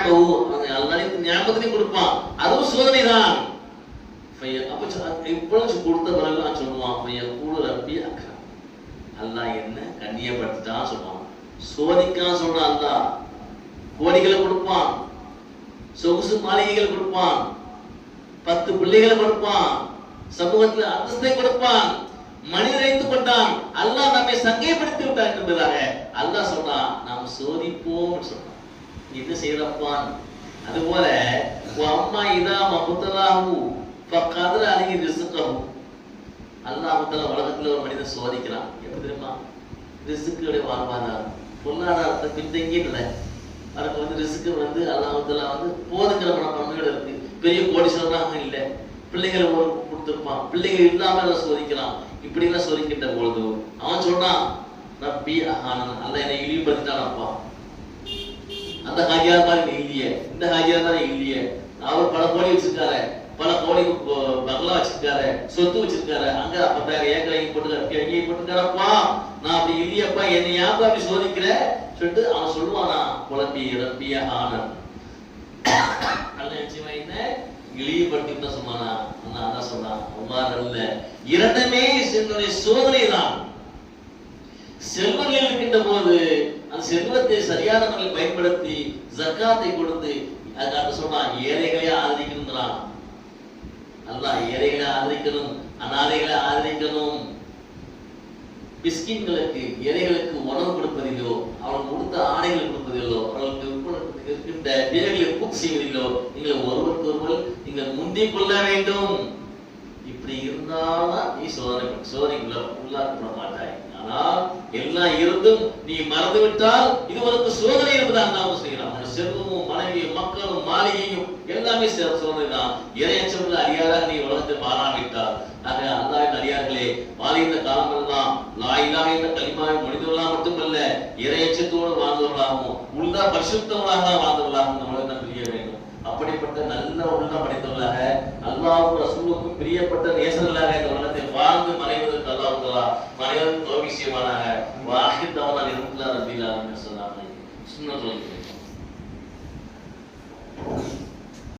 நியாமஹு அல்லாஹ் நியாமத்தையும் கொடுப்பான், அதுவும் சோதனை தான். அப்ப இவ்வளவு கொடுத்த பிறகு நான் சொல்லுவான் கூட ரப்பி அக்ரம், அல்லாஹ் என்ன கண்ணியப்படுத்திட்டான் சொல்லுவான். சோதிக்கான் சொல்றான், அல்லாஹ் கோடிகளை கொடுப்பான், சொகுசு மாளிகைகளை கொடுப்பான், 10 பிள்ளைகளை கொடுப்பான், சமூகத்தில் அந்தஸ்தை கொடுப்பான். மனிதர் வைத்துக் கொண்டான், அல்லாஹ் நம்மை சங்கைப்படுத்தி விட்டான் என்பதாக அல்லாஹ் சொன்னான் நாம் சோதிப்போம் சொன்னான். இது செய்யறப்பான். அதுபோல அம்மா இதா மபுத்தலாஹு ஃபகதர அலைஹி ரிஸ்கஹு, அல்லாஹ் தஆலா உலகத்துல ஒரு மனிதன் சோதிக்கிறான். எப்படி தெரியுமா? ரிஸ்குடைய வாழ்வாதாரம் பொருளாதாரத்தை பின்தங்கி இல்லை, அதுக்கு ரிஸ்க் அல்லாஹ் தஆலா போதுங்கிற மனப்பான்மையோட இருக்கு. பெரிய கோடீஸ்வரனாக இல்லை, பிள்ளைகளை கொடுத்துருப்பான், பிள்ளைகள் இல்லாம சோதிக்கிறான். இப்படி எல்லாம் சோதிக்கின்ற பொழுது அவன் சொன்னான் ரப்பி அஹானன், அல்லாஹ் என்னை இழிவுபடுத்திட்டானப்பா. அந்த ஹாஜியார் மாதிரி நீ இல்லையே, இந்த ஹாஜியார் மாதிரி இல்லையே, அவர் பல கோடி வச்சிருக்காரு, பல கோடி பங்களா வச்சிருக்காரு, சொத்து வச்சிருக்காரு, அங்க 10,000 ஏக்கர் எங்கேயும் போட்டுருக்காரப்பா, நான் அப்படி இல்லையப்பா, என்னை யாப்பா அப்படி சோதிக்கிற சொல்லிட்டு அவன் சொல்லுவானா குழப்பி ரப்பிய ஆனன். அல்ல நிச்சயமா என்ன இழிவுபடுத்தி சொன்னானா? அதான் சொன்னான் உமார் அல்ல, இரண்டுமே சோதனை தான். செல்வங்கள் இருக்கின்ற போது அந்த செல்வத்தை சரியான முறையில் பயன்படுத்தி ஜக்காத்தை கொடுத்து அதுக்காக சொன்னான் ஏழைகளை ஆதரிக்கணும். அல்லாஹ் ஏழைகளை ஆதரிக்கணும், அனாதைகளை ஆதரிக்கணும். பிஸ்கின்களுக்கு ஏழைகளுக்கு உணவு கொடுப்பதிலோ, அவர்களுக்கு கொடுத்த ஆடைகள் கொடுப்பதிலோ, அவர்களுக்கு இருக்கின்ற வீரர்களை பூர்த்தி செய்வதிலோ நீங்கள் ஒருவருக்கு ஒருவர் நீங்கள் முந்திக் கொள்ள வேண்டும். இப்படி இருந்தால்தான் நீ சோதனைக்குள்ள உள்ளாக்கப்பட மாட்டாய். ஆனால் எல்லாம் இருந்தும் நீ மறந்துவிட்டால் இது உனக்கு சோதனை என்பதாக நாம் செய்யலாம். செல்வமும் மனைவியும் மக்களும் மாளிகையும் எல்லாமே சோதனை தான். இறையச்சமுள்ள அடியாராக நீ உலகத்தில் மாறாவிட்டால் அல்லாஹ்வின் அடியார்களே, வாழ்கின்ற காலமெல்லாம் லா இலாஹ என்ற கலிமாவை மனிதர்களாக மட்டுமல்ல இறையச்சத்தோடு வாழ்ந்தவர்களாகவும் உள்ள பரிசுத்தவர்களாக வாழ்ந்தவர்களாகவும் இந்த உலகத்தை பிரிய வேண்டும். அப்படிப்பட்ட நல்ல உள்ளம் படைத்தவர்களாக அல்லாஹ்வும் ரசூலுக்கும் பிரியப்பட்ட நேசர்களாக இந்த உலகத்தில் வாழ்ந்து மறைவதற்கு அல்லாஹ் தஆலா மனிதனுக்கு தௌஃபீக் செய்வானாக. வாஹித் தவனா நிரந்தர ரப்பில் ஆலமீன். சொன்னாங்க சுன்னத்துல்